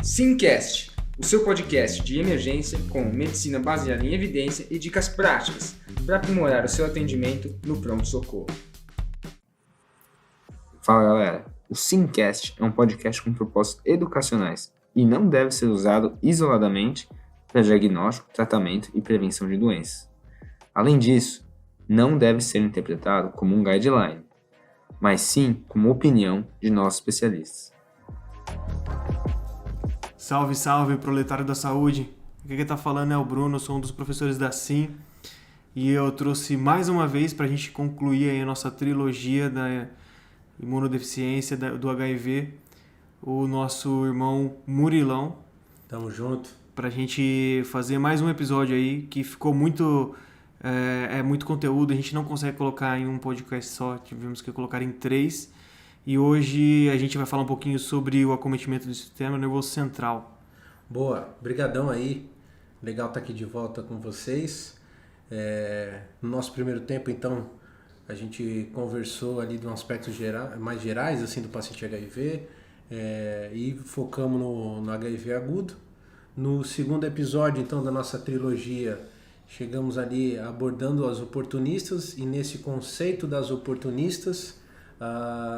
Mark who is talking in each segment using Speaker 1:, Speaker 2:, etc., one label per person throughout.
Speaker 1: Simcast, o seu podcast de emergência com medicina baseada em evidência e dicas práticas para aprimorar o seu atendimento no pronto-socorro. Fala galera, o Simcast é um podcast com propósitos educacionais e não deve ser usado isoladamente para diagnóstico, tratamento e prevenção de doenças. Além disso, não deve ser interpretado como um guideline, mas sim como opinião de nossos especialistas.
Speaker 2: Salve, salve, proletário da saúde! Aqui quem tá falando é o Bruno, sou um dos professores da Sim e eu trouxe mais uma vez para a gente concluir aí a nossa trilogia da imunodeficiência do HIV, o nosso irmão Murilão.
Speaker 3: Tamo junto.
Speaker 2: Pra gente fazer mais um episódio aí que ficou muito conteúdo, a gente não consegue colocar em um podcast só, tivemos que colocar em 3. E hoje a gente vai falar um pouquinho sobre o acometimento do sistema nervoso central.
Speaker 3: Boa, brigadão aí. Legal estar aqui de volta com vocês. No nosso primeiro tempo, então, a gente conversou ali de um aspecto mais gerais assim, do paciente HIV e focamos no HIV agudo. No segundo episódio, então, da nossa trilogia, chegamos ali abordando as oportunistas e nesse conceito das oportunistas,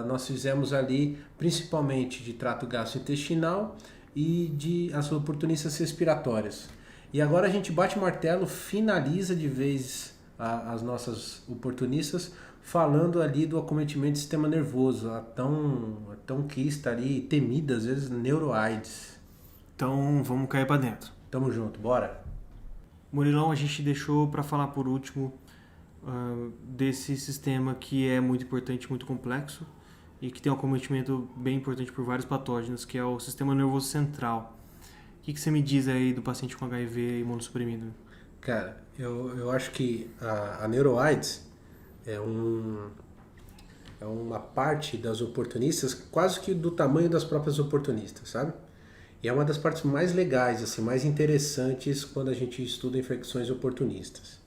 Speaker 3: nós fizemos ali principalmente de trato gastrointestinal e de as oportunistas respiratórias. E agora a gente bate o martelo, finaliza de vez as nossas oportunistas, falando ali do acometimento do sistema nervoso, a tão quista ali, temida às vezes, neuroaids.
Speaker 2: Então vamos cair para dentro.
Speaker 3: Tamo junto, bora!
Speaker 2: Murilão, a gente deixou para falar por último desse sistema que é muito importante, muito complexo e que tem um acometimento bem importante por vários patógenos, que é o sistema nervoso central. O que você me diz aí do paciente com HIV imunossuprimido?
Speaker 3: Cara, eu acho que a neuroaids é uma parte das oportunistas quase que do tamanho das próprias oportunistas, sabe? E é uma das partes mais legais, assim, mais interessantes quando a gente estuda infecções oportunistas.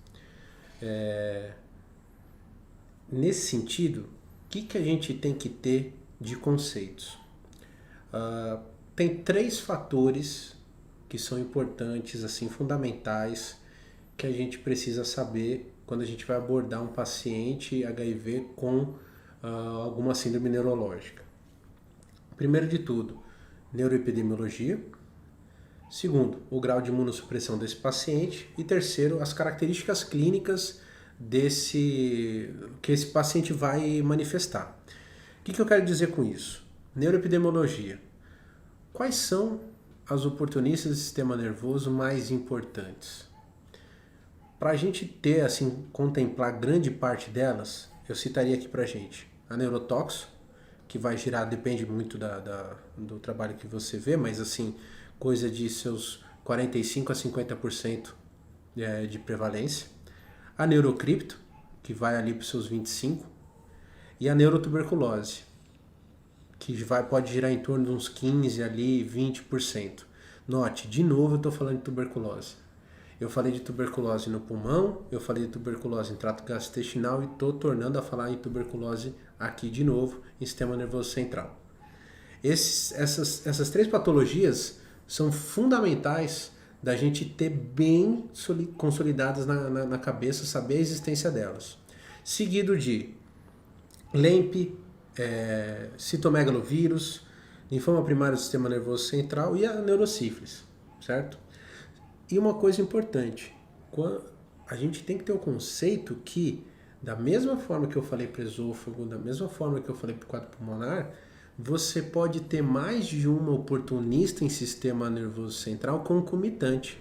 Speaker 3: Nesse sentido, o que a gente tem que ter de conceitos? Tem 3 fatores que são importantes, assim, fundamentais, que a gente precisa saber quando a gente vai abordar um paciente HIV com alguma síndrome neurológica. Primeiro de tudo, neuroepidemiologia. Segundo, o grau de imunossupressão desse paciente. E terceiro, as características clínicas que esse paciente vai manifestar. O que eu quero dizer com isso? Neuroepidemiologia. Quais são as oportunistas do sistema nervoso mais importantes? Para a gente ter, assim, contemplar grande parte delas, eu citaria aqui para a gente a neurotóxico, que vai girar, depende muito do trabalho que você vê, mas assim, coisa de seus 45% a 50% de prevalência. A neurocripto, que vai ali para os seus 25%, e a neurotuberculose, que pode girar em torno de uns 15% ali, 20%. Note, de novo eu estou falando de tuberculose. Eu falei de tuberculose no pulmão, eu falei de tuberculose em trato gastrointestinal e estou tornando a falar em tuberculose aqui de novo, em sistema nervoso central. Essas 3 patologias são fundamentais da gente ter bem consolidadas na cabeça, saber a existência delas. Seguido de LEMP, citomegalovírus, linfoma primário do sistema nervoso central e a neurosífilis, certo? E uma coisa importante, a gente tem que ter o conceito que, da mesma forma que eu falei para o esôfago, da mesma forma que eu falei para o quadro pulmonar, você pode ter mais de uma oportunista em sistema nervoso central concomitante,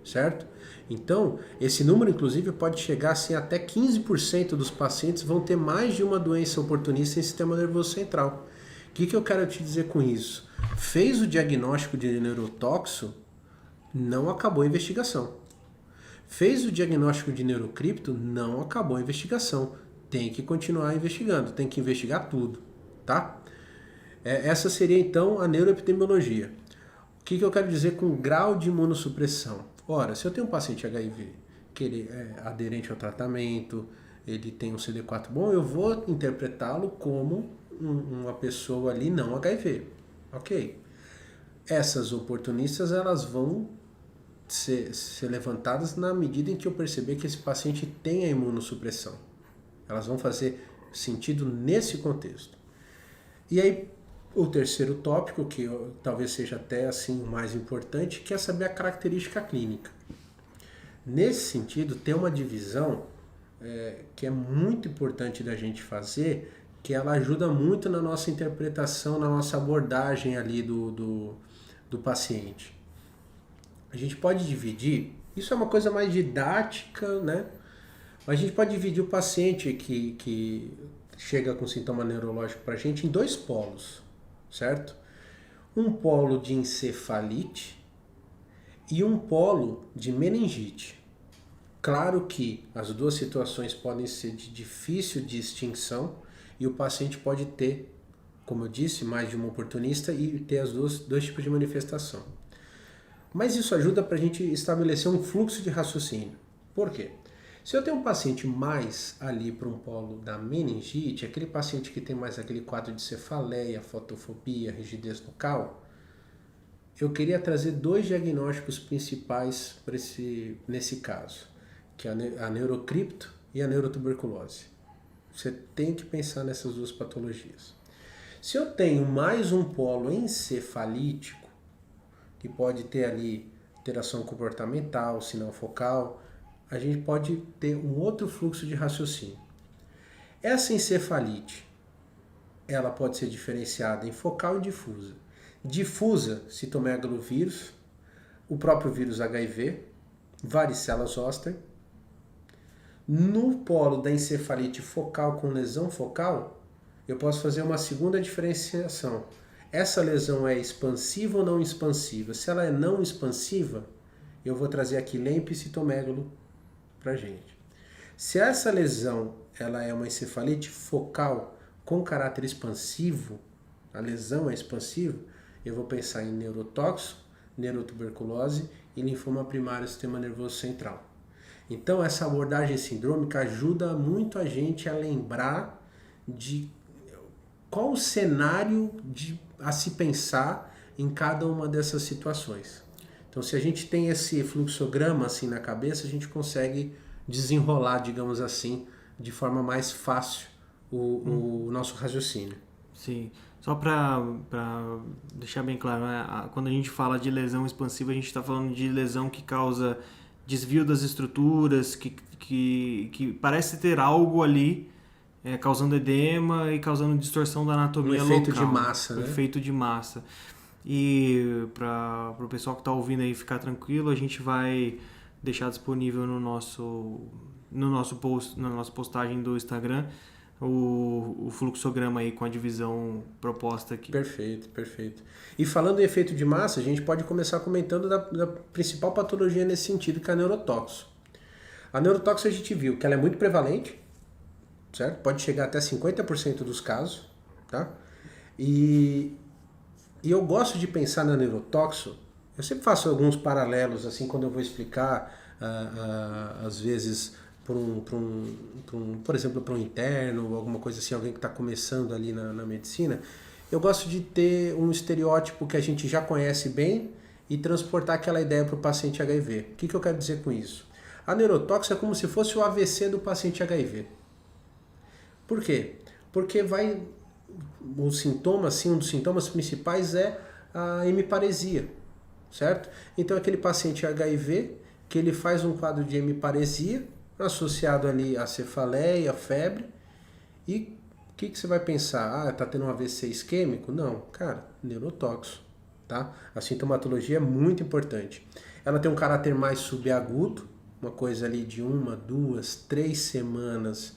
Speaker 3: certo? Então, esse número, inclusive, pode chegar assim, até 15% dos pacientes vão ter mais de uma doença oportunista em sistema nervoso central. O que eu quero te dizer com isso? Fez o diagnóstico de neurotóxico, não acabou a investigação. Fez o diagnóstico de neurocripto, não acabou a investigação. Tem que continuar investigando, tem que investigar tudo, tá? Essa seria então a neuroepidemiologia. O que eu quero dizer com grau de imunossupressão? Ora, se eu tenho um paciente HIV que ele é aderente ao tratamento, ele tem um CD4 bom, eu vou interpretá-lo como uma pessoa ali não HIV. Ok. Essas oportunistas, elas vão ser levantadas na medida em que eu perceber que esse paciente tem a imunossupressão. Elas vão fazer sentido nesse contexto. E aí, o terceiro tópico, que talvez seja até assim o mais importante, que é saber a característica clínica. Nesse sentido, tem uma divisão que é muito importante da gente fazer, que ela ajuda muito na nossa interpretação, na nossa abordagem ali do paciente. A gente pode dividir, isso é uma coisa mais didática, né? Mas a gente pode dividir o paciente que chega com sintoma neurológico para a gente em dois polos, certo? Um polo de encefalite e um polo de meningite. Claro que as duas situações podem ser de difícil distinção e o paciente pode ter, como eu disse, mais de uma oportunista e ter as dois tipos de manifestação. Mas isso ajuda para a gente estabelecer um fluxo de raciocínio. Por quê? Se eu tenho um paciente mais ali para um polo da meningite, aquele paciente que tem mais aquele quadro de cefaleia, fotofobia, rigidez nucal, eu queria trazer dois diagnósticos principais nesse caso, que é a neurocripto e a neurotuberculose. Você tem que pensar nessas duas patologias. Se eu tenho mais um polo encefalítico, que pode ter ali alteração comportamental, sinal focal, a gente pode ter um outro fluxo de raciocínio. Essa encefalite, ela pode ser diferenciada em focal e difusa. Difusa, citomegalovírus, o próprio vírus HIV, varicela zoster. No polo da encefalite focal com lesão focal, eu posso fazer uma segunda diferenciação. Essa lesão é expansiva ou não expansiva? Se ela é não expansiva, eu vou trazer aqui lempo e citomegalo pra gente. Se essa lesão ela é uma encefalite focal com caráter expansivo, a lesão é expansiva, eu vou pensar em neurotóxico, neurotuberculose e linfoma primário do sistema nervoso central. Então essa abordagem sindrômica ajuda muito a gente a lembrar de qual o cenário a se pensar em cada uma dessas situações. Então, se a gente tem esse fluxograma assim na cabeça, a gente consegue desenrolar, digamos assim, de forma mais fácil o nosso raciocínio.
Speaker 2: Sim. Só para deixar bem claro, né? Quando a gente fala de lesão expansiva, a gente está falando de lesão que causa desvio das estruturas, que parece ter algo ali causando edema e causando distorção da anatomia local.
Speaker 3: Um efeito de massa, né?
Speaker 2: Efeito de massa. E para o pessoal que está ouvindo aí ficar tranquilo, a gente vai deixar disponível no nosso post, na nossa postagem do Instagram, o fluxograma aí com a divisão proposta aqui.
Speaker 3: Perfeito, perfeito. E falando em efeito de massa, a gente pode começar comentando da principal patologia nesse sentido, que é a neurotóxico. A neurotóxico a gente viu que ela é muito prevalente, certo? Pode chegar até 50% dos casos, tá? E eu gosto de pensar na neurotóxico, eu sempre faço alguns paralelos, assim, quando eu vou explicar, às vezes, por exemplo, para um interno, ou alguma coisa assim, alguém que está começando ali na medicina, eu gosto de ter um estereótipo que a gente já conhece bem e transportar aquela ideia para o paciente HIV. O que eu quero dizer com isso? A neurotóxica é como se fosse o AVC do paciente HIV. Por quê? Porque o sintoma, assim, um dos sintomas principais é a hemiparesia, certo? Então aquele paciente HIV, que ele faz um quadro de hemiparesia, associado ali a cefaleia, febre, e o que você vai pensar? Ah, tá tendo um AVC isquêmico? Não, cara, neurotóxico, tá? A sintomatologia é muito importante. Ela tem um caráter mais subagudo, uma coisa ali de 1, 2, 3 semanas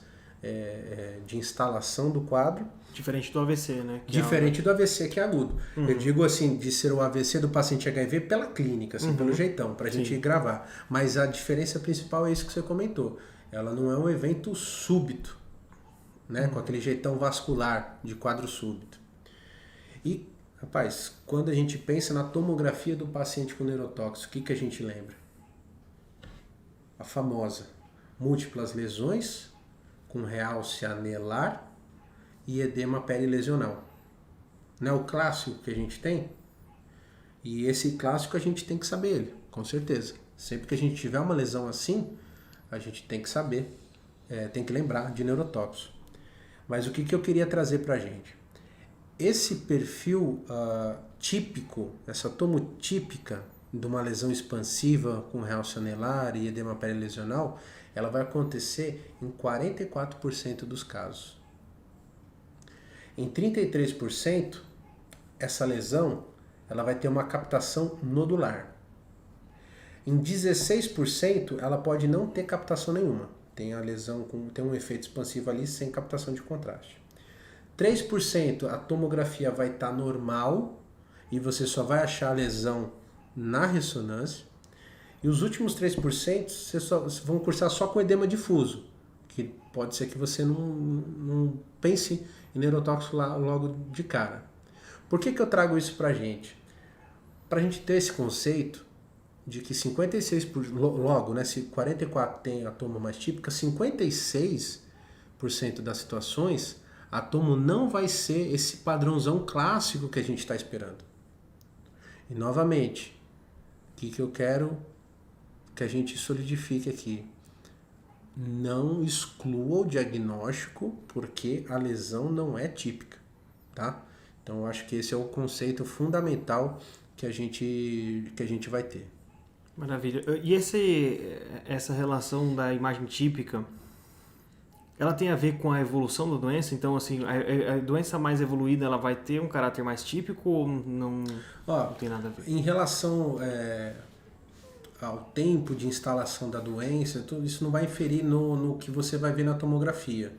Speaker 3: de instalação do quadro.
Speaker 2: Diferente do AVC, né?
Speaker 3: Diferente do AVC, que é agudo. Eu digo assim, de ser o AVC do paciente HIV pela clínica, assim, pelo jeitão, pra gente gravar. Mas a diferença principal é isso que você comentou. Ela não é um evento súbito, né? Com aquele jeitão vascular de quadro súbito. E, rapaz, quando a gente pensa na tomografia do paciente com neurotóxico, o que a gente lembra? A famosa múltiplas lesões com realce anelar e edema perilesional. Não é o clássico que a gente tem? E esse clássico a gente tem que saber ele, com certeza. Sempre que a gente tiver uma lesão assim, a gente tem que saber, tem que lembrar de neurotóxico. Mas o que eu queria trazer pra gente? Esse perfil típico, essa tomotípica de uma lesão expansiva com realce anelar e edema perilesional, ela vai acontecer em 44% dos casos. Em 33%, essa lesão ela vai ter uma captação nodular. Em 16%, ela pode não ter captação nenhuma. Tem a lesão tem um efeito expansivo ali sem captação de contraste. 3% a tomografia vai estar normal e você só vai achar a lesão na ressonância. E os últimos 3% vocês vão cursar só com edema difuso, que pode ser que você não pense em neurotóxico logo de cara. Por que eu trago isso pra gente? Pra gente ter esse conceito de que 56%, logo, né, se 44% tem a tomo mais típica, 56% das situações, a tomo não vai ser esse padrãozão clássico que a gente está esperando. E novamente, o que eu quero que a gente solidifique aqui? Não exclua o diagnóstico porque a lesão não é típica, tá? Então eu acho que esse é o conceito fundamental que a gente vai ter.
Speaker 2: Maravilha. E essa relação da imagem típica, ela tem a ver com a evolução da doença? Então, assim, a doença mais evoluída, ela vai ter um caráter mais típico ou não tem nada a ver?
Speaker 3: Em relação ao tempo de instalação da doença, tudo isso não vai inferir no que você vai ver na tomografia.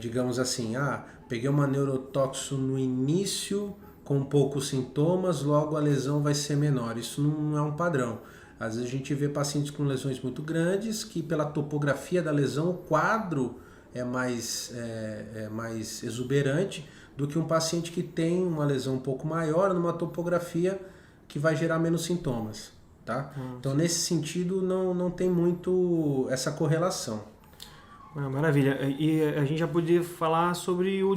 Speaker 3: Digamos assim, peguei uma neurotóxico no início com poucos sintomas, logo a lesão vai ser menor. Isso não é um padrão. Às vezes a gente vê pacientes com lesões muito grandes que pela topografia da lesão o quadro é mais exuberante do que um paciente que tem uma lesão um pouco maior numa topografia que vai gerar menos sintomas. Tá? Então nesse sentido não tem muito essa correlação.
Speaker 2: Maravilha. E a gente já podia falar sobre o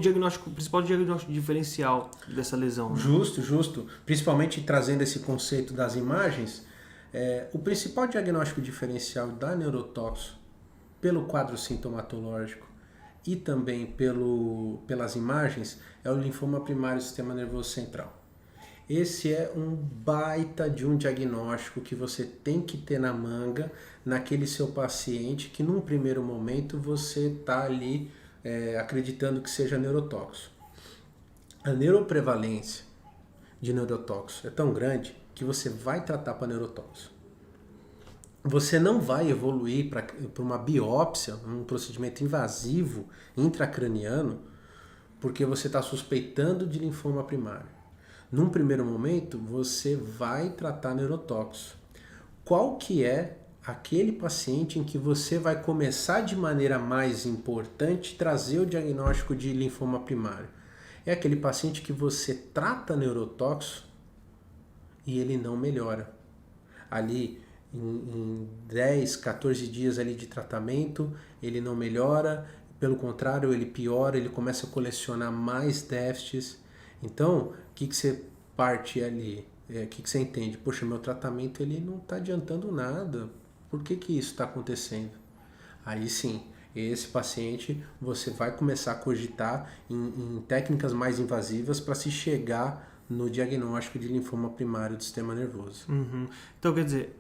Speaker 2: principal diagnóstico diferencial dessa lesão. Né?
Speaker 3: Justo. Principalmente trazendo esse conceito das imagens, o principal diagnóstico diferencial da neurotóxico pelo quadro sintomatológico e também pelas imagens é o linfoma primário do sistema nervoso central. Esse é um baita de um diagnóstico que você tem que ter na manga naquele seu paciente que num primeiro momento você está ali acreditando que seja neurotóxico. A neuroprevalência de neurotóxico é tão grande que você vai tratar para neurotóxico. Você não vai evoluir para uma biópsia, um procedimento invasivo intracraniano, porque você está suspeitando de linfoma primário. Num primeiro momento, você vai tratar neurotóxico. Qual que é aquele paciente em que você vai começar de maneira mais importante trazer o diagnóstico de linfoma primário? É aquele paciente que você trata neurotóxico e ele não melhora. Ali, em 10, 14 dias ali de tratamento, ele não melhora, pelo contrário, ele piora, ele começa a colecionar mais déficits. Então, o que você parte ali? O que você entende? Poxa, meu tratamento ele não está adiantando nada. Por que isso está acontecendo? Aí sim, esse paciente você vai começar a cogitar em técnicas mais invasivas para se chegar no diagnóstico de linfoma primário do sistema nervoso.
Speaker 2: Uhum. Então, quer dizer,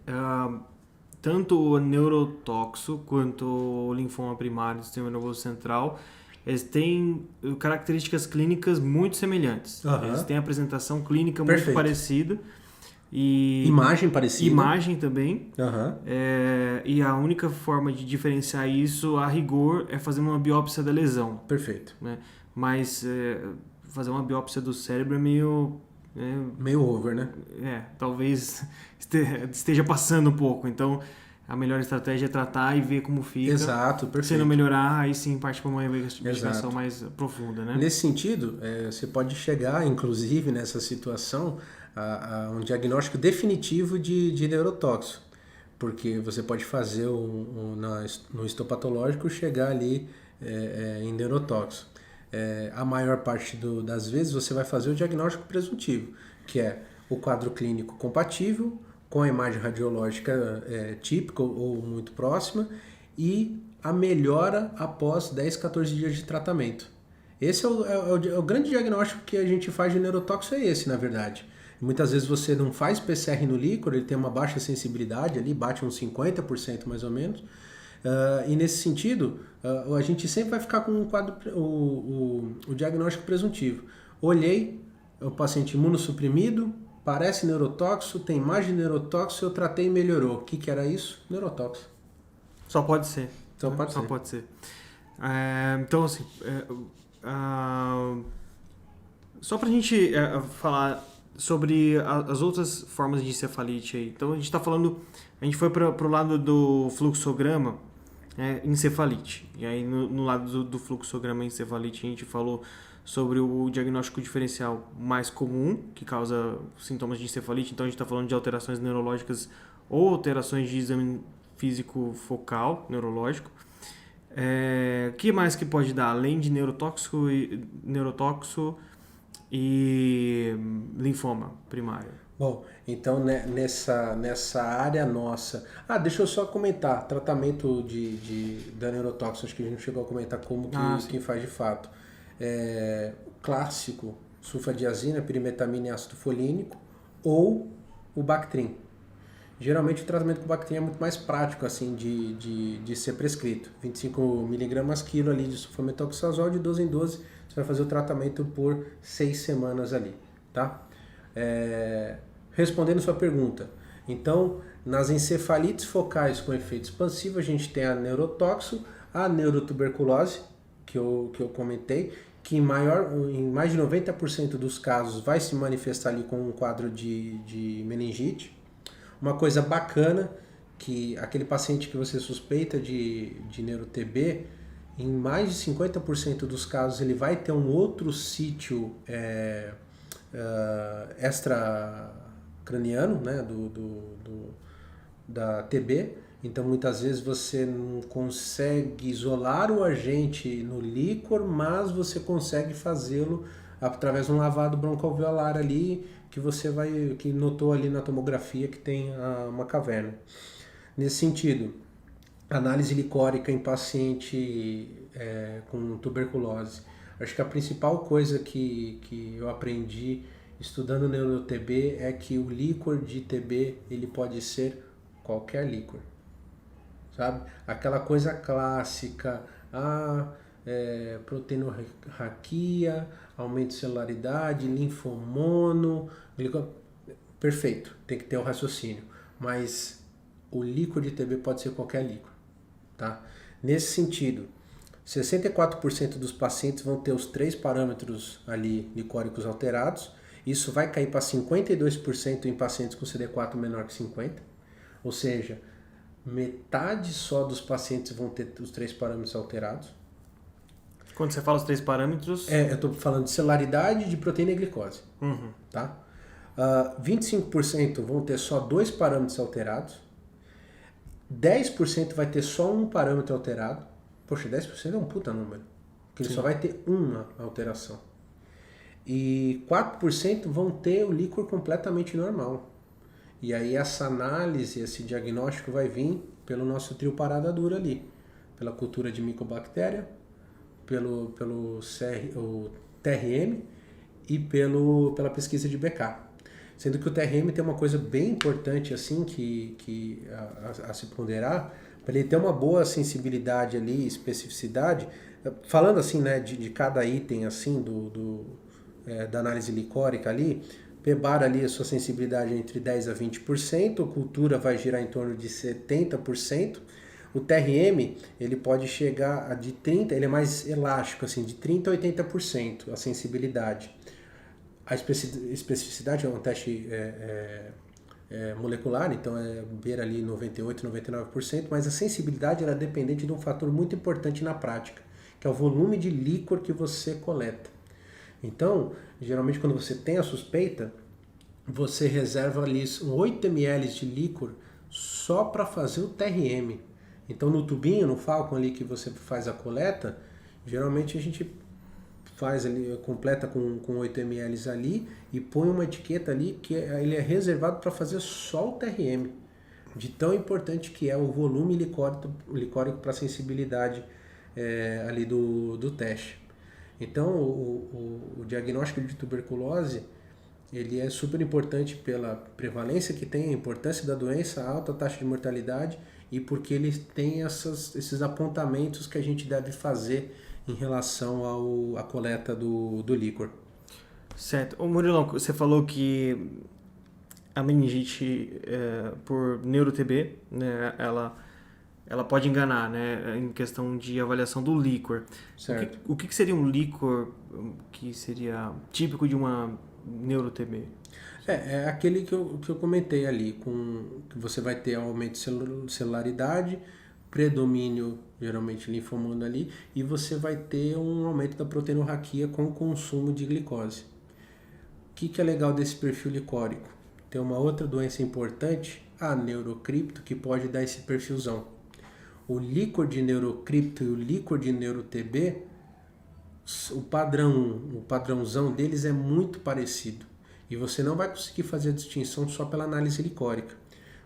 Speaker 2: tanto o neurotóxico quanto o linfoma primário do sistema nervoso central, eles têm características clínicas muito semelhantes. Eles têm apresentação clínica muito parecida. E
Speaker 3: imagem parecida.
Speaker 2: Imagem também. E a única forma de diferenciar isso, a rigor, é fazer uma biópsia da lesão.
Speaker 3: Perfeito.
Speaker 2: Né? Mas fazer uma biópsia do cérebro é meio...
Speaker 3: meio over, né?
Speaker 2: Talvez esteja passando um pouco. Então, a melhor estratégia é tratar e ver como fica.
Speaker 3: Exato, perfeito.
Speaker 2: Se não melhorar, aí sim parte para uma investigação mais profunda, né?
Speaker 3: Nesse sentido, você pode chegar, inclusive, nessa situação, a um diagnóstico definitivo de neurotóxico. Porque você pode fazer no histopatológico chegar ali em neurotóxico. A maior parte das vezes você vai fazer o diagnóstico presuntivo, que é o quadro clínico compatível, com a imagem radiológica típica ou muito próxima, e a melhora após 10, 14 dias de tratamento. Esse é o grande diagnóstico que a gente faz de neurotóxico, é esse, na verdade. Muitas vezes você não faz PCR no líquor, ele tem uma baixa sensibilidade ali, bate uns 50% mais ou menos. E nesse sentido, a gente sempre vai ficar com um quadro, o diagnóstico presuntivo. Olhei, o paciente imunossuprimido, parece neurotóxico, tem imagem de neurotóxico, eu tratei e melhorou. O que era isso? Neurotóxico.
Speaker 2: Só pode ser.
Speaker 3: Só pode
Speaker 2: Só
Speaker 3: ser.
Speaker 2: pode ser. Então, assim, só pra gente falar sobre as outras formas de encefalite aí. Então, a gente foi pro lado do fluxograma, encefalite. E aí, no lado do fluxograma encefalite, a gente falou sobre o diagnóstico diferencial mais comum, que causa sintomas de encefalite. Então, a gente está falando de alterações neurológicas ou alterações de exame físico focal, neurológico. O que mais que pode dar? Além de neurotóxico e linfoma primário.
Speaker 3: Bom, então nessa área nossa... deixa eu só comentar, tratamento da neurotóxico, acho que a gente não chegou a comentar como quem faz de fato. Clássico, sulfadiazina, pirimetamina e ácido folínico, ou o Bactrim. Geralmente o tratamento com Bactrim é muito mais prático assim, de ser prescrito. 25 mg quilo ali de sulfametoxazol, de 12 em 12, você vai fazer o tratamento por 6 semanas ali, tá? Respondendo sua pergunta, então, nas encefalites focais com efeito expansivo, a gente tem a neurotóxico, a neurotuberculose, que eu comentei, que em mais de 90% dos casos vai se manifestar ali com um quadro de meningite. Uma coisa bacana, que aquele paciente que você suspeita de neuro-TB, em mais de 50% dos casos ele vai ter um outro sítio extracraniano, né, da TB. Então muitas vezes você não consegue isolar o agente no líquor, mas você consegue fazê-lo através de um lavado broncoalveolar ali, que notou ali na tomografia que tem uma caverna. Nesse sentido, análise licórica em paciente com tuberculose. Acho que a principal coisa que eu aprendi estudando neuro-TB é que o líquor de TB ele pode ser qualquer líquor, sabe? Aquela coisa clássica, proteinorraquia, aumento de celularidade, linfomono, perfeito, tem que ter o raciocínio, mas o líquor de TB pode ser qualquer líquor, tá? Nesse sentido, 64% dos pacientes vão ter os 3 parâmetros ali licóricos alterados, isso vai cair para 52% em pacientes com CD4 menor que 50, ou seja, metade só dos pacientes vão ter os 3 parâmetros alterados.
Speaker 2: Quando você fala os 3 parâmetros...
Speaker 3: eu estou falando de celularidade, de proteína e glicose.
Speaker 2: Uhum.
Speaker 3: Tá? 25% vão ter só 2 parâmetros alterados. 10% vai ter só um parâmetro alterado. Poxa, 10% é um puta número. Porque ele só vai ter uma alteração. E 4% vão ter o líquor completamente normal. E aí essa análise, esse diagnóstico vai vir pelo nosso trio parada dura ali. Pela cultura de micobactéria, pelo TRM e pela pesquisa de BK. Sendo que o TRM tem uma coisa bem importante assim que a se ponderar, para ele ter uma boa sensibilidade ali, especificidade, falando assim, né, de cada item assim da análise licórica ali, PEBAR ali a sua sensibilidade é entre 10 a 20%, a cultura vai girar em torno de 70%, o TRM ele pode chegar a de 30%, ele é mais elástico, assim, de 30% a 80% a sensibilidade. A especificidade é um teste molecular, então beira ali 98%, 99%, mas a sensibilidade ela é dependente de um fator muito importante na prática, que é o volume de líquor que você coleta. Então, geralmente quando você tem a suspeita, você reserva ali 8 ml de líquor só para fazer o TRM. Então no tubinho, no Falcon ali que você faz a coleta, geralmente a gente faz ali, completa com 8 ml ali e põe uma etiqueta ali que ele é reservado para fazer só o TRM, de tão importante que é o volume licórico para a sensibilidade ali do teste. Então, o diagnóstico de tuberculose, ele é super importante pela prevalência que tem, a importância da doença, a alta taxa de mortalidade e porque ele tem esses apontamentos que a gente deve fazer em relação à coleta do líquor.
Speaker 2: Certo. Ô Murilão, você falou que a meningite por neuro-TB, né, ela pode enganar, né, em questão de avaliação do líquor.
Speaker 3: Certo.
Speaker 2: O que seria um líquor que seria típico de uma neuro-TB?
Speaker 3: É aquele que eu comentei ali, que você vai ter aumento de celularidade, predomínio, geralmente linfomono ali, e você vai ter um aumento da proteinorraquia com o consumo de glicose. O que é legal desse perfil licórico? Tem uma outra doença importante, a neurocripto, que pode dar esse perfilzão. O líquor de neurocripto e o líquor de neuro-TB, o padrãozão deles é muito parecido. E você não vai conseguir fazer a distinção só pela análise licórica.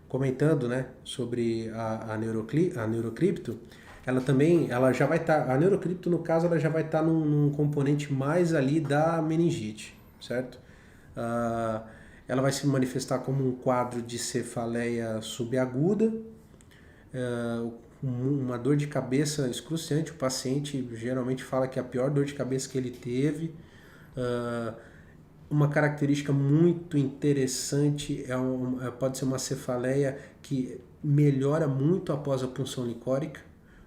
Speaker 3: Comentando, né, sobre a neurocripto, ela já vai estar, a neurocripto no caso, ela já vai estar num componente mais ali da meningite, certo? Ela vai se manifestar como um quadro de cefaleia subaguda, uma dor de cabeça excruciante. O paciente geralmente fala que é a pior dor de cabeça que ele teve. Uma característica muito interessante pode ser uma cefaleia que melhora muito após a punção licórica,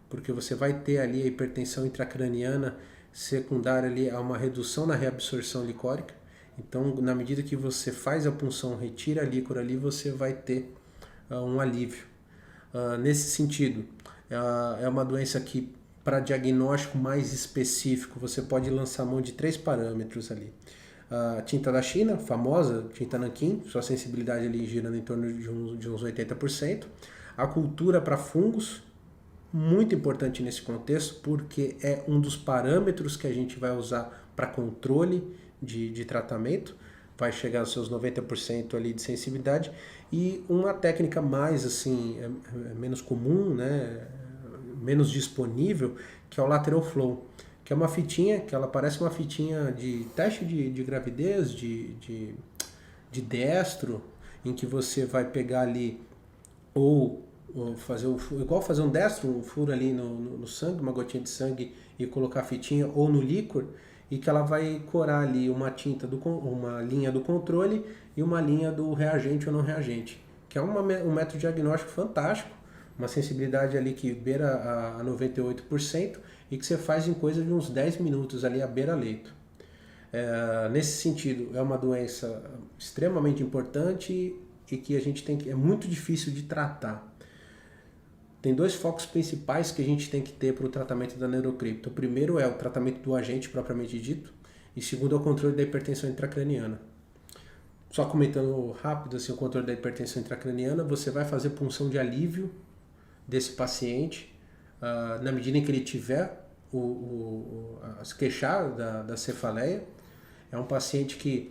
Speaker 3: porque você vai ter ali a hipertensão intracraniana secundária ali a uma redução na reabsorção licórica. Então, na medida que você faz a punção, retira a líquor ali, você vai ter um alívio. Nesse sentido, é uma doença que, para diagnóstico mais específico, você pode lançar mão de 3 parâmetros ali. A tinta da China, famosa, tinta Nanquim, sua sensibilidade ali girando em torno de uns 80%. A cultura para fungos, muito importante nesse contexto, porque é um dos parâmetros que a gente vai usar para controle de tratamento, vai chegar aos seus 90% ali de sensibilidade. E uma técnica mais assim, menos comum, né, menos disponível, que é o lateral flow, que é uma fitinha, que ela parece uma fitinha de teste de gravidez, de destro, em que você vai pegar ali ou fazer igual fazer um destro, um furo ali no sangue, uma gotinha de sangue e colocar a fitinha, ou no líquor, e que ela vai corar ali uma uma linha do controle e uma linha do reagente ou não reagente, que é um método diagnóstico fantástico, uma sensibilidade ali que beira a 98% e que você faz em coisa de uns 10 minutos ali à beira-leito. Nesse sentido, é uma doença extremamente importante e que a gente é muito difícil de tratar. Tem 2 focos principais que a gente tem que ter para o tratamento da neurocripto. O primeiro é o tratamento do agente propriamente dito, e segundo é o controle da hipertensão intracraniana. Só comentando rápido assim, o controle da hipertensão intracraniana, você vai fazer punção de alívio desse paciente na medida em que ele tiver as queixar da cefaleia. É um paciente que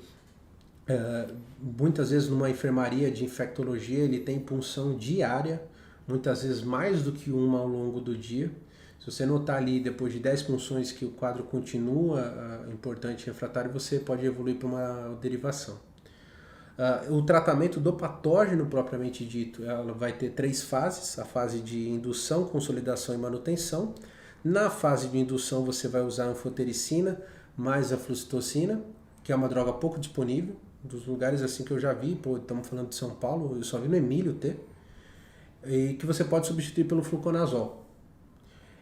Speaker 3: muitas vezes numa enfermaria de infectologia ele tem punção diária, muitas vezes mais do que uma ao longo do dia. Se você notar ali depois de 10 punções que o quadro continua importante e refratário, você pode evoluir para uma derivação. O tratamento do patógeno propriamente dito, ela vai ter 3 fases, a fase de indução, consolidação e manutenção. Na fase de indução você vai usar a anfotericina mais a flucitocina, que é uma droga pouco disponível, dos lugares assim que eu já vi, estamos falando de São Paulo, eu só vi no Emílio ter, e que você pode substituir pelo fluconazol.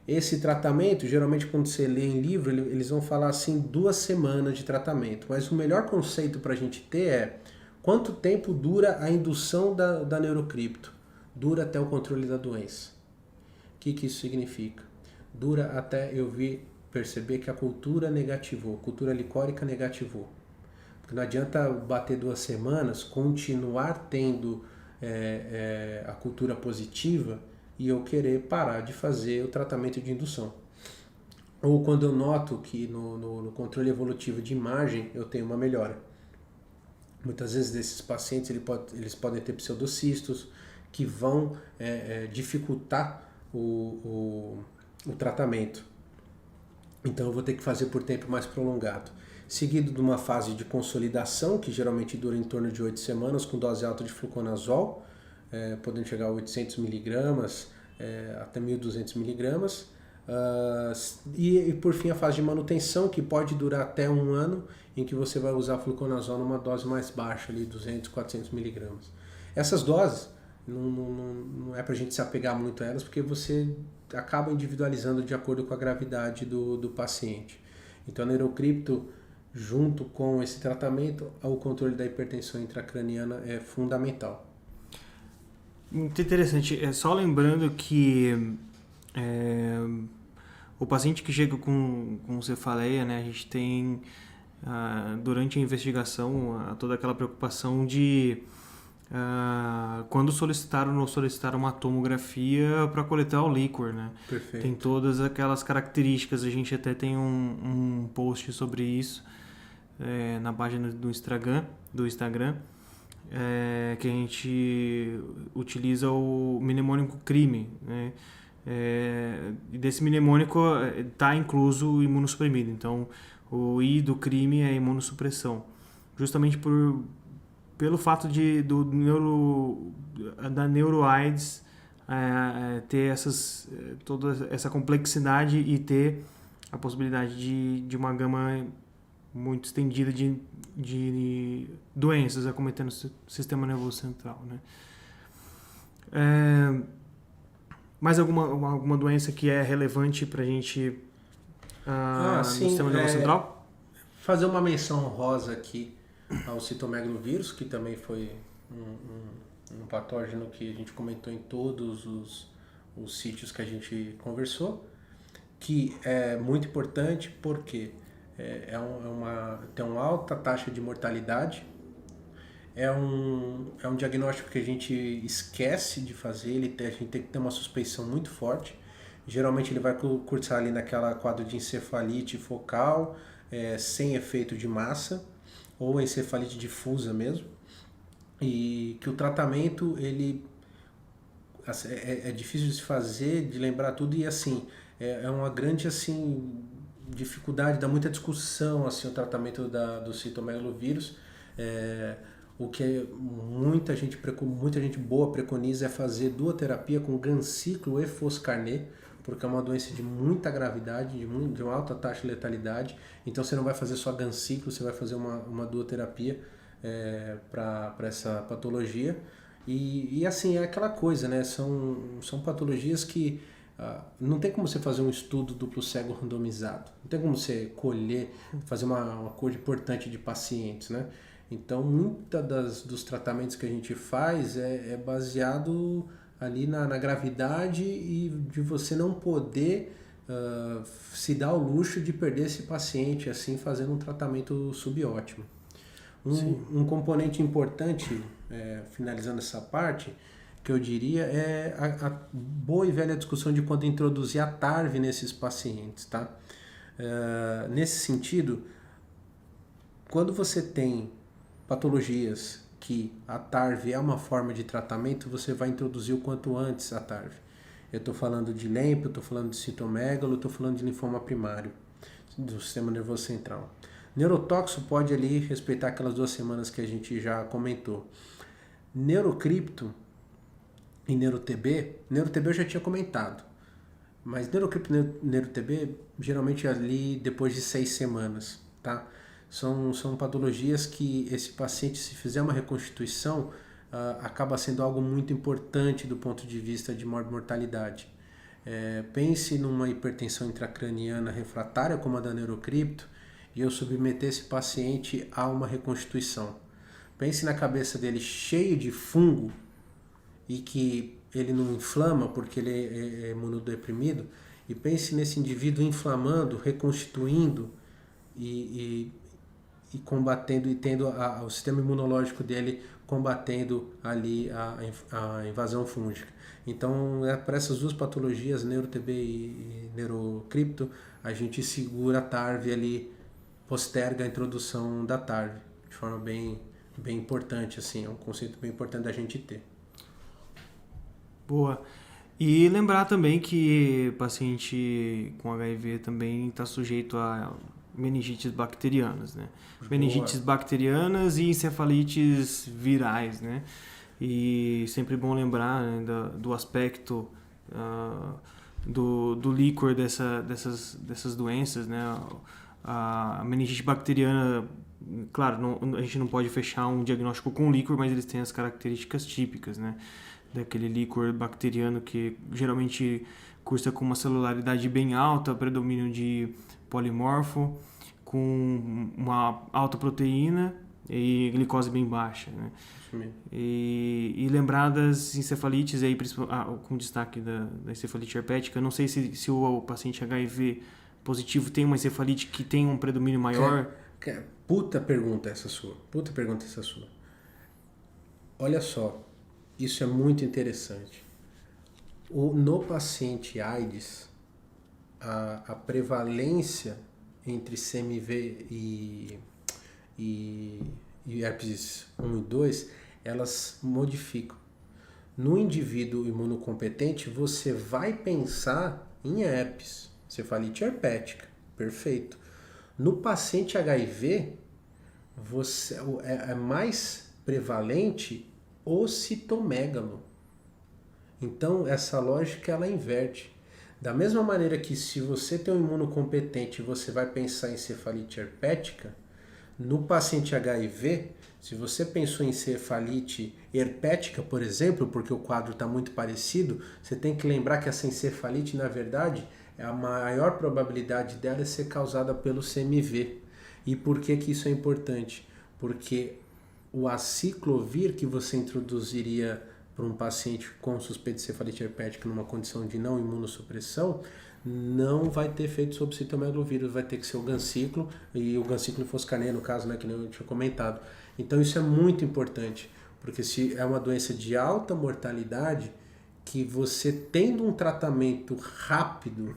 Speaker 3: Esse tratamento, geralmente quando você lê em livro, eles vão falar assim 2 semanas de tratamento, mas o melhor conceito para a gente ter é quanto tempo dura a indução da neurocripto? Dura até o controle da doença. O que isso significa? Dura até eu perceber que a cultura negativou, a cultura licórica negativou. Porque não adianta bater 2 semanas, continuar tendo a cultura positiva e eu querer parar de fazer o tratamento de indução. ou quando eu noto que no controle evolutivo de imagem eu tenho uma melhora. Muitas vezes desses pacientes eles podem ter pseudocistos que vão dificultar o tratamento. Então eu vou ter que fazer por tempo mais prolongado. Seguido de uma fase de consolidação, que geralmente dura em torno de 8 semanas, com dose alta de fluconazol, podendo chegar a 800 miligramas até 1.200 miligramas. E por fim a fase de manutenção, que pode durar até 1 ano, em que você vai usar fluconazol numa dose mais baixa, ali 200, 400 miligramas. Essas doses não é para a gente se apegar muito a elas, porque você acaba individualizando de acordo com a gravidade do paciente. Então a Neurocripto, junto com esse tratamento, o controle da hipertensão intracraniana é fundamental.
Speaker 2: Muito interessante. Só lembrando que o paciente que chega com cefaleia, né, a gente tem durante a investigação toda aquela preocupação de quando solicitaram ou não solicitaram uma tomografia para coletar o líquor, né?
Speaker 3: Perfeito.
Speaker 2: Tem todas aquelas características, a gente até tem um post sobre isso na página do Instagram, que a gente utiliza o mnemônico CRIME, né? E desse mnemônico está incluso o imunossuprimido, então o I do CRIME é imunossupressão, justamente pelo fato da neuroAIDS ter toda essa complexidade e ter a possibilidade de uma gama muito estendida de doenças acometendo o sistema nervoso central, né? Mais alguma doença que é relevante para a gente no sistema nervoso central?
Speaker 3: Fazer uma menção honrosa aqui ao citomegalovírus, que também foi um patógeno que a gente comentou em todos os sítios que a gente conversou, que é muito importante porque tem uma alta taxa de mortalidade, é um diagnóstico que a gente esquece de fazer, a gente tem que ter uma suspeição muito forte. Geralmente ele vai cursar ali naquela quadro de encefalite focal, sem efeito de massa, ou encefalite difusa mesmo, e que o tratamento ele é difícil de se fazer, de lembrar tudo, e assim, é uma grande assim, dificuldade, dá muita discussão assim, o tratamento do citomegalovírus. O que muita gente boa preconiza é fazer duoterapia com ganciclo e foscarnet, porque é uma doença de muita gravidade, de uma alta taxa de letalidade. Então você não vai fazer só ganciclo, você vai fazer uma duoterapia para essa patologia. E assim, é aquela coisa, né? São patologias que não tem como você fazer um estudo duplo cego randomizado. Não tem como você fazer uma coisa importante de pacientes, né? Então, dos tratamentos que a gente faz é baseado ali na gravidade e de você não poder se dar o luxo de perder esse paciente assim fazendo um tratamento subótimo. Um componente importante, finalizando essa parte, que eu diria é a boa e velha discussão de quando introduzir a TARV nesses pacientes, tá? Nesse sentido, quando você tem patologias que a TARV é uma forma de tratamento, você vai introduzir o quanto antes a TARV. Eu estou falando de LEMP, eu estou falando de citomegalo, eu estou falando de linfoma primário do sistema nervoso central. Neurotóxico pode ali respeitar aquelas 2 semanas que a gente já comentou. Neurocripto e NeuroTB eu já tinha comentado, mas Neurocripto e NeuroTB geralmente ali depois de 6 semanas, tá? São patologias que esse paciente, se fizer uma reconstituição, acaba sendo algo muito importante do ponto de vista de mortalidade. Pense numa hipertensão intracraniana refratária como a da Neurocripto e eu submeter esse paciente a uma reconstituição. Pense na cabeça dele cheio de fungo e que ele não inflama porque ele é imunodeprimido, e pense nesse indivíduo inflamando, reconstituindo e e combatendo e tendo o sistema imunológico dele combatendo ali a invasão fúngica. Então, para essas duas patologias, neuro-TB e neurocripto, a gente segura a TARV ali, posterga a introdução da TARV, de forma bem importante, assim, é um conceito bem importante da gente ter.
Speaker 2: Boa. E lembrar também que paciente com HIV também está sujeito a meningites bacterianas, né? Meningites bacterianas e encefalites virais, né? E sempre bom lembrar, né, do aspecto do líquor dessas doenças, né? A meningite bacteriana, claro, a gente não pode fechar um diagnóstico com líquor, mas eles têm as características típicas, né? Daquele líquor bacteriano que geralmente cursa com uma celularidade bem alta, predomínio de polimorfo, com uma alta proteína e glicose bem baixa, né? E lembrar das encefalites aí, com destaque da encefalite herpética. Não sei se o paciente HIV positivo tem uma encefalite que tem um predomínio maior.
Speaker 3: Puta pergunta essa sua. Olha só, isso é muito interessante. No paciente AIDS, a prevalência entre CMV e herpes 1 e 2, elas modificam. No indivíduo imunocompetente, você vai pensar em herpes, cefalite herpética, perfeito. No paciente HIV, é mais prevalente o citomegalo. Então, essa lógica ela inverte. Da mesma maneira que se você tem um imunocompetente, você vai pensar em cefalite herpética, no paciente HIV, se você pensou em encefalite herpética, por exemplo, porque o quadro está muito parecido, você tem que lembrar que essa encefalite, na verdade, a maior probabilidade dela é ser causada pelo CMV. E por que isso é importante? Porque o aciclovir que você introduziria para um paciente com suspeita de cefalite herpética numa condição de não imunossupressão, não vai ter efeito sobre o citomegalovírus, vai ter que ser o ganciclo, e o ganciclo foscardia, no caso, né, que eu tinha comentado. Então isso é muito importante, porque se é uma doença de alta mortalidade, que você tendo um tratamento rápido,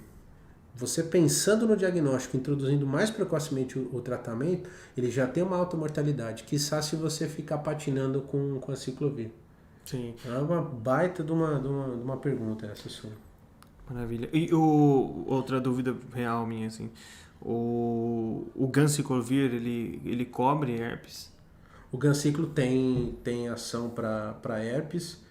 Speaker 3: você pensando no diagnóstico, introduzindo mais precocemente o tratamento, ele já tem uma alta mortalidade, quiçá se você ficar patinando com a ciclovir.
Speaker 2: Sim.
Speaker 3: É uma baita de uma pergunta essa sua.
Speaker 2: Maravilha. E outra dúvida real minha, assim, o ganciclovir, ele cobre herpes?
Speaker 3: O ganciclo tem ação para herpes,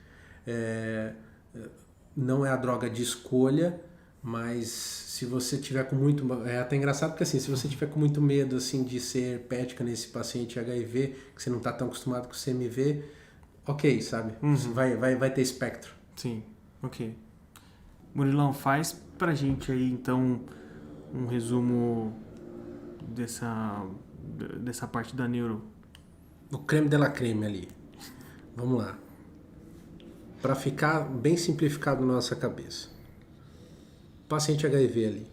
Speaker 3: não é a droga de escolha, mas se você tiver com muito... É até engraçado porque assim, se você tiver com muito medo assim, de ser herpética nesse paciente HIV, que você não está tão acostumado com o CMV, ok, sabe? Vai ter espectro.
Speaker 2: Sim, ok. Murilão, faz pra gente aí então um resumo dessa parte da neuro.
Speaker 3: O creme de la creme ali. Vamos lá. Para ficar bem simplificado na nossa cabeça. O paciente HIV ali,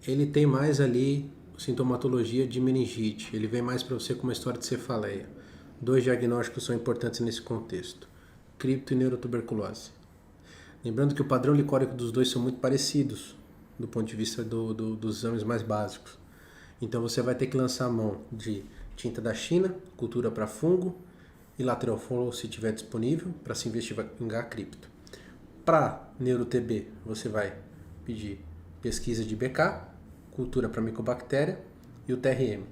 Speaker 3: ele tem mais ali sintomatologia de meningite. Ele vem mais para você com uma história de cefaleia. 2 diagnósticos são importantes nesse contexto: cripto e neurotuberculose. Lembrando que o padrão licórico dos dois são muito parecidos, do ponto de vista dos exames mais básicos. Então você vai ter que lançar a mão de tinta da China, cultura para fungo, e lateral flow se tiver disponível, para se investigar cripto. Para neuro-TB, você vai pedir pesquisa de BK, cultura para micobactéria e o TRM.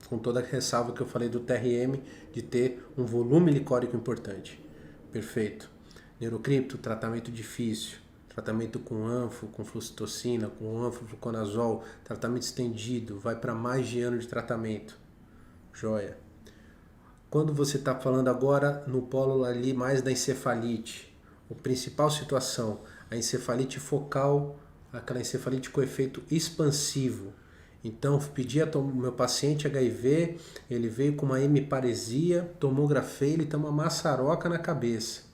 Speaker 3: Com toda a ressalva que eu falei do TRM, de ter um volume licórico importante. Perfeito. Neurocripto, tratamento difícil, tratamento com anfo, com flucitocina, com anfofluconazol, tratamento estendido, vai para mais de ano de tratamento. Joia. Quando você está falando agora no polo ali mais da encefalite, a principal situação, a encefalite focal, aquela encefalite com efeito expansivo. Então, pedi ao meu paciente HIV, ele veio com uma hemiparesia, tomografei, ele tem uma maçaroca na cabeça.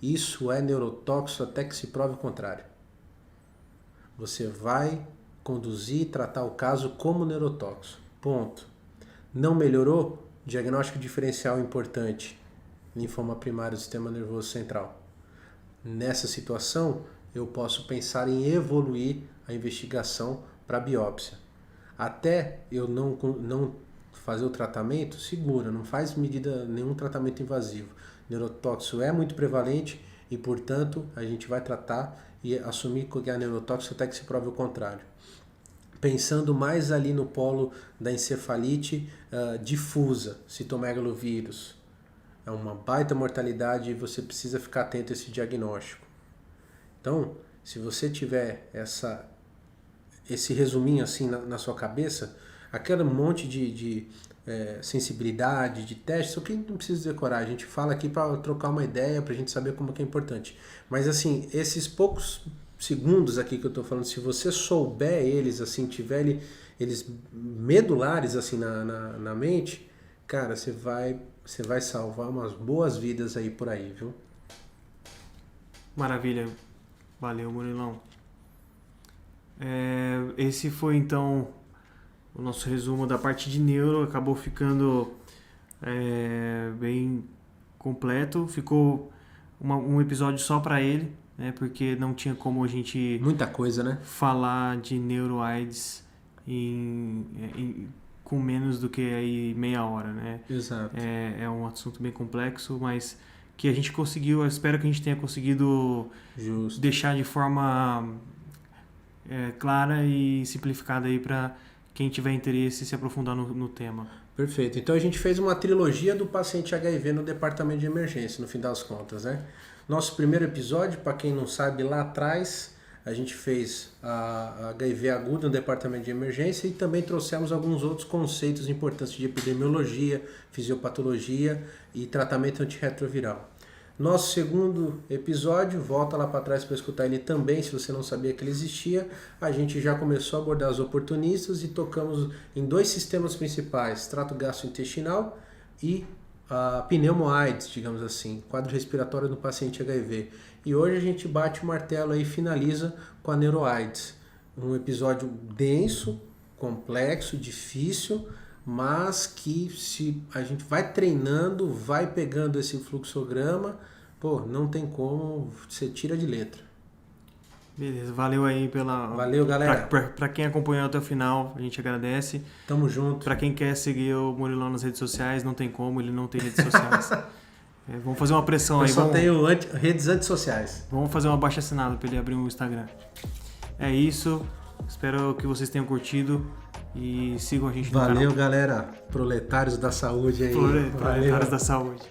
Speaker 3: Isso é neurotóxico até que se prove o contrário. Você vai conduzir e tratar o caso como neurotóxico. Ponto. Não melhorou? Diagnóstico diferencial importante. Linfoma primário do sistema nervoso central. Nessa situação, eu posso pensar em evoluir a investigação para biópsia. Até eu não fazer o tratamento, segura, não faz nenhum tratamento invasivo. Neurotóxico é muito prevalente e, portanto, a gente vai tratar e assumir que é neurotóxico até que se prove o contrário. Pensando mais ali no polo da encefalite difusa, citomegalovírus. É uma baita mortalidade e você precisa ficar atento a esse diagnóstico. Então, se você tiver esse resuminho assim na sua cabeça, aquele monte de sensibilidade, de teste, isso aqui não precisa decorar. A gente fala aqui para trocar uma ideia, para a gente saber como que é importante. Mas assim, esses poucos segundos aqui que eu estou falando, se você souber eles, assim, tiver eles medulares assim na mente, cara, você vai salvar umas boas vidas aí por aí, viu?
Speaker 2: Maravilha. Valeu, Murilão. Esse foi, então, o nosso resumo da parte de neuro. Acabou ficando bem completo. Ficou um episódio só para ele, né? Porque não tinha como a gente...
Speaker 3: Muita coisa, né?
Speaker 2: Falar de neuroaids com menos do que aí meia hora, né?
Speaker 3: Exato.
Speaker 2: É um assunto bem complexo, mas que a gente conseguiu, eu espero que a gente tenha conseguido deixar de forma clara e simplificada aí para quem tiver interesse se aprofundar no tema.
Speaker 3: Perfeito. Então a gente fez uma trilogia do paciente HIV no departamento de emergência, no fim das contas, né? Nosso primeiro episódio, para quem não sabe, lá atrás a gente fez a HIV agudo no departamento de emergência e também trouxemos alguns outros conceitos importantes de epidemiologia, fisiopatologia e tratamento antirretroviral. Nosso segundo episódio, volta lá para trás para escutar ele também, se você não sabia que ele existia. A gente já começou a abordar os oportunistas e tocamos em 2 sistemas principais, trato gastrointestinal e pneumoaids, digamos assim, quadro respiratório do paciente HIV. E hoje a gente bate o martelo aí e finaliza com a neuroaids. Um episódio denso, complexo, difícil, mas que se a gente vai treinando, vai pegando esse fluxograma, não tem como, você tira de letra.
Speaker 2: Beleza, valeu aí
Speaker 3: Valeu, galera.
Speaker 2: Pra quem acompanhou até o final, a gente agradece.
Speaker 3: Tamo junto.
Speaker 2: Pra quem quer seguir o Murilão nas redes sociais, não tem como, ele não tem redes sociais. Vamos fazer uma pressão aí.
Speaker 3: Eu só tenho redes antissociais.
Speaker 2: Vamos fazer um abaixo-assinado pra ele abrir um Instagram. É isso, espero que vocês tenham curtido e sigam a gente no canal.
Speaker 3: Valeu, galera. Proletários da saúde aí.
Speaker 2: Proletários da saúde.